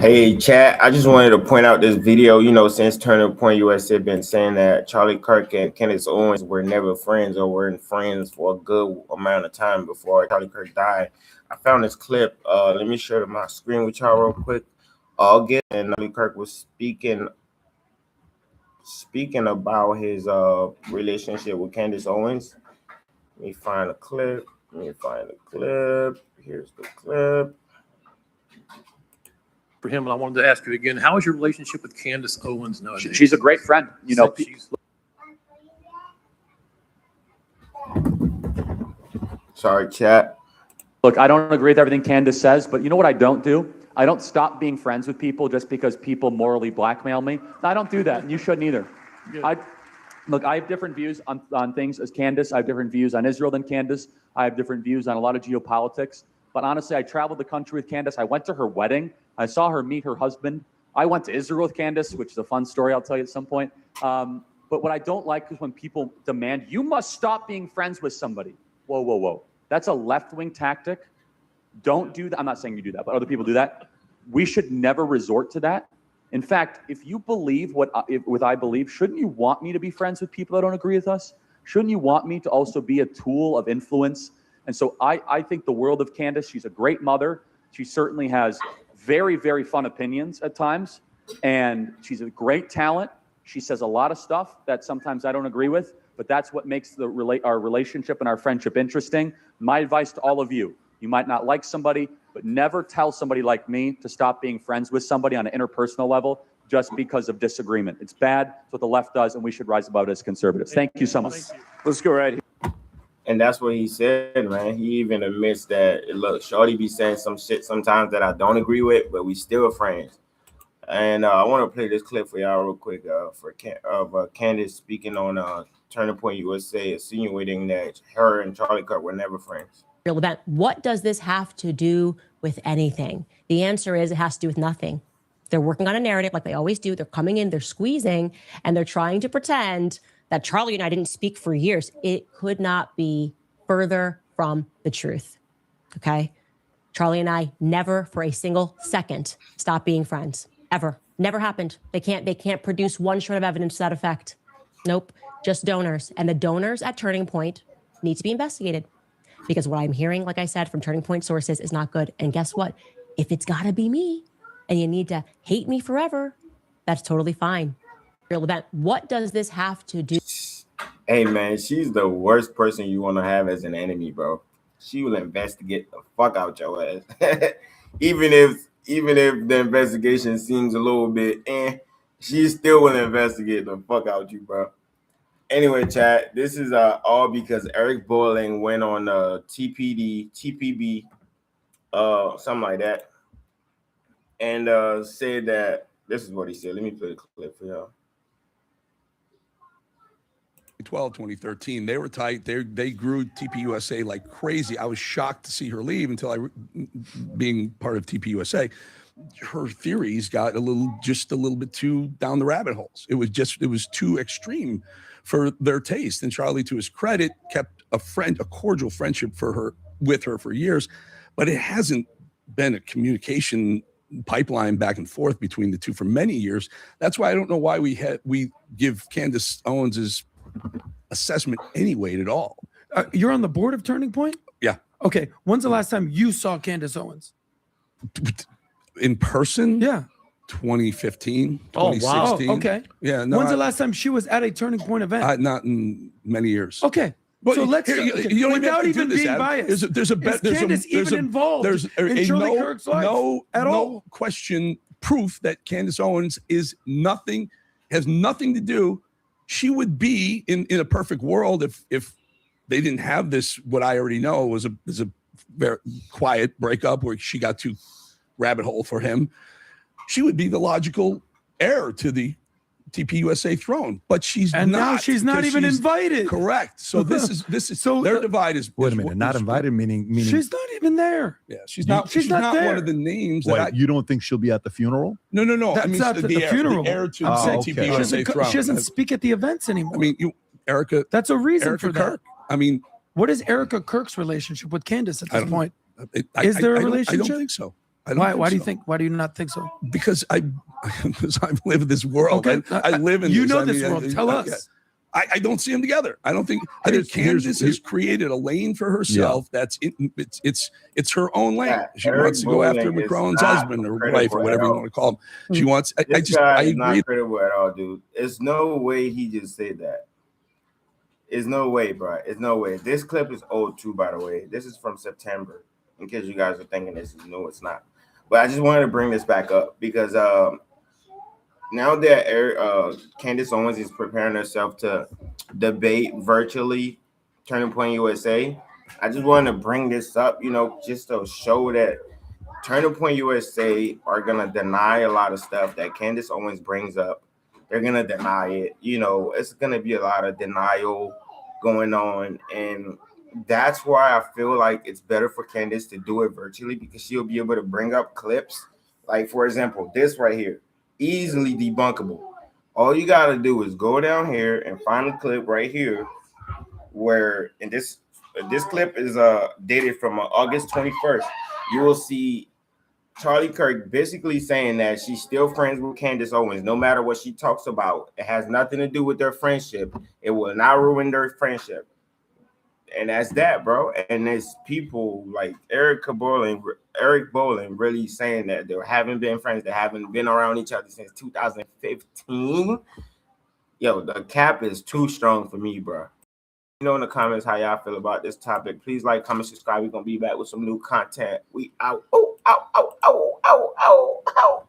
Hey, chat. I just wanted to point out this video. Since Turning Point USA been saying that Charlie Kirk and Candace Owens were never friends or weren't friends for a good amount of time before Charlie Kirk died. I found this clip. Let me share my screen with y'all real quick. August, and Charlie Kirk was speaking about his relationship with Candace Owens. Let me find a clip. Here's the clip. For him, and I wanted to ask you again, how is your relationship with Candace Owens nowadays? She's a great friend. Sorry, chat. Look, I don't agree with everything Candace says, but you know what I don't do? I don't stop being friends with people just because people morally blackmail me. I don't do that, and you shouldn't either. I have different views on things as Candace. I have different views on Israel than Candace. I have different views on a lot of geopolitics. But honestly, I traveled the country with Candace. I went to her wedding. I saw her meet her husband. I went to Israel with Candace, which is a fun story I'll tell you at some point. But what I don't like is when people demand, you must stop being friends with somebody. Whoa, whoa, whoa. That's a left-wing tactic. Don't do that. I'm not saying you do that, but other people do that. We should never resort to that. In fact, if you believe what I believe, shouldn't you want me to be friends with people that don't agree with us? Shouldn't you want me to also be a tool of influence? And so I think the world of Candace. She's a great mother. She certainly has very, very fun opinions at times, and she's a great talent. She says a lot of stuff that sometimes I don't agree with, but that's what makes our relationship and our friendship interesting. My advice to all of you, you might not like somebody, but never tell somebody like me to stop being friends with somebody on an interpersonal level just because of disagreement. It's bad. It's what the left does, and we should rise above it as conservatives. Thank you so much. Let's go right here. And that's what he said, man. He even admits that, look, Shorty be saying some shit sometimes that I don't agree with, but we still friends. And I want to play this clip for y'all real quick of Candace speaking on Turning Point USA, insinuating that her and Charlie Kirk were never friends. Real event. What does this have to do with anything? The answer is it has to do with nothing. They're working on a narrative like they always do. They're coming in, they're squeezing, and they're trying to pretend that Charlie and I didn't speak for years. It could not be further from the truth, okay? Charlie and I never for a single second stopped being friends, ever. Never happened. They can't produce one shred of evidence to that effect. Nope, just donors. And the donors at Turning Point need to be investigated because what I'm hearing, like I said, from Turning Point sources is not good. And guess what? If it's gotta be me and you need to hate me forever, that's totally fine. Real event. What does this have to do? Hey, man, she's the worst person you want to have as an enemy, bro. She will investigate the fuck out your ass. even if the investigation seems a little bit she still will investigate the fuck out you, bro. Anyway, chat, this is all because Eric Bolling went on TPB, something like that, and said that this is what he said. Let me play the clip for y'all. 2013, they were tight. They grew TPUSA like crazy. I was shocked to see her leave until being part of TPUSA, her theories got just a little bit too down the rabbit holes. It was too extreme for their taste. And Charlie, to his credit, kept a cordial friendship with her for years, but it hasn't been a communication pipeline back and forth between the two for many years. That's why I don't know why we give Candace Owens's assessment any weight at all. You're on the board of Turning Point? Yeah. Okay. When's the last time you saw Candace Owens? In person? Yeah. 2015, Oh, 2016. wow. Okay. Yeah. No, when's the last time she was at a Turning Point event? Not in many years. Okay. But so let's you without even being biased. There's Candace even involved in Charlie Kirk's life at all? No question proof that Candace Owens has nothing to do. She would be in a perfect world if they didn't have this. What I already know was a very quiet breakup where she got too rabbit hole for him. She would be the logical heir to the TPUSA throne, but she's not. Now she's not even invited. Correct. So this is so their divide is. Wait a minute, not invited meaning she's not even there. Yeah, she's not there. One of the names. You don't think she'll be at the funeral? No. That's I mean, not the funeral. The heir to TPUSA throne. She doesn't speak at the events anymore. I mean, Erica. That's a reason Erica for Kirk. that. I mean, what is Erica Kirk's relationship with Candace at this point? Is there a relationship? I don't think so. I don't Why? think Why do you so. think? Why do you not think so? Because I live in this world. Okay, I live in you this. know I this mean, world. Tell us. I don't see them together. I don't think. I think Candace has created a lane for herself. That's it's her own lane. Yeah, She Eric wants to go after Bolling is McCrellan's not husband or wife credible or at whatever you all. want to call him. She wants. I This guy is agree. not credible at all, dude. There's no way he just said that. There's no way, bro. There's no way. This clip is old too, by the way. This is from September. In case you guys are thinking this is new, it's not. But I just wanted to bring this back up because now that Candace Owens is preparing herself to debate virtually Turning Point USA, I just wanted to bring this up, just to show that Turning Point USA are going to deny a lot of stuff that Candace Owens brings up. They're going to deny it. It's going to be a lot of denial going on. And that's why I feel like it's better for Candace to do it virtually because she'll be able to bring up clips. Like, for example, this right here. Easily debunkable. All you got to do is go down here and find a clip right here where, and this clip is dated from August 21st. You will see Charlie Kirk basically saying that she's still friends with Candace Owens, no matter what she talks about. It has nothing to do with their friendship. It will not ruin their friendship. And that's that, bro. And there's people like Eric Bolling really saying that they haven't been friends, they haven't been around each other since 2015. Yo, the cap is too strong for me, bro. In the comments how y'all feel about this topic. Please like, comment, subscribe. We're gonna be back with some new content. We out. Oh, ow, ow, ow, ow, ow, ow.